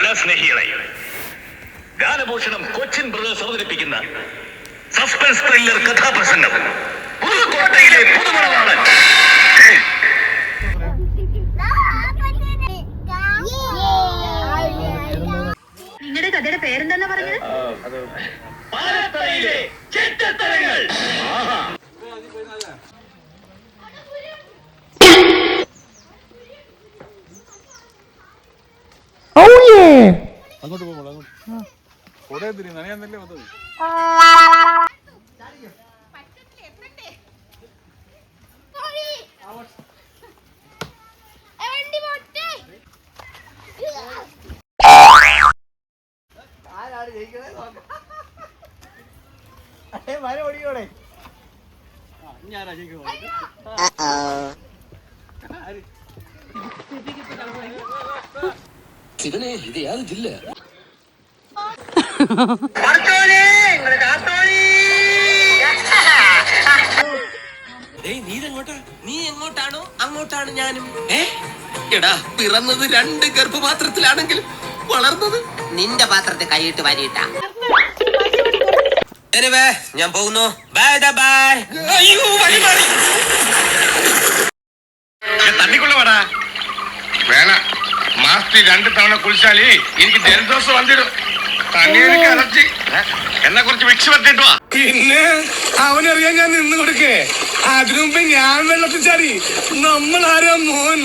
കലാസ്നേഹികളെ, ഗാനഭൂഷണം Cochin brothers അവതരിപ്പിക്കുന്ന suspense thriller കഥാപ്രസംഗം പുതുക്കോട്ടയിലെ പുതുമണവാളൻ. നിങ്ങളുടെ കഥയുടെ പേരെന്താ പറഞ്ഞത്? പാലത്തറയിലെ ചെറ്റത്തരങ്ങൾ. അങ്ങോട്ട് പോകുമ്പോൾ കൊടേ തിരി നനയാന്നല്ലേ വന്നത്. ശിവനെ ഇത് യാതൊരു ജില്ല. നീ എങ്ങോട്ടാണോ അങ്ങോട്ടാണ് ഞാനും. എടാ, പിറന്നത് 2 ഗർഭപാത്രത്തിലാണെങ്കിലും വളർന്നത് നിന്റെ പാത്രത്തെ കൈയിട്ട് വാരിയിട്ടാ. ഞാൻ പോകുന്നു. Bye bye. തണ്ണിക്കൊള്ളവാടാ വേണ. മാസത്തിൽ 2 തവണ കുളിച്ചാലേ എനിക്ക് ജലദോഷം വന്നിടും. തണ്ണിയെനിക്ക് അലർജി. എന്നെ കുറച്ച് വിക്സ് പറ്റിട്ടുവാ. പിന്നെ അവനറിയാൻ ഞാൻ നിന്ന് കൊടുക്കേ. അതിനു മുമ്പേ ഞാൻ വെള്ളത്തിൽ ചാടി. നമ്മളാരാ മോൻ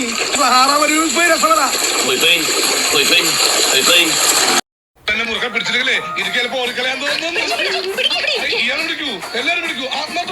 രസമതാ തന്നെ മുറുകെ പിടിച്ചിട്ടില്ലേ എനിക്ക് ചിലപ്പോ ഓടിക്കളയാൻ തോന്നുന്നു. ഇയാൾ പിടിക്കൂ, എല്ലാരും പിടിക്കൂ. ആത്മാർത്ഥ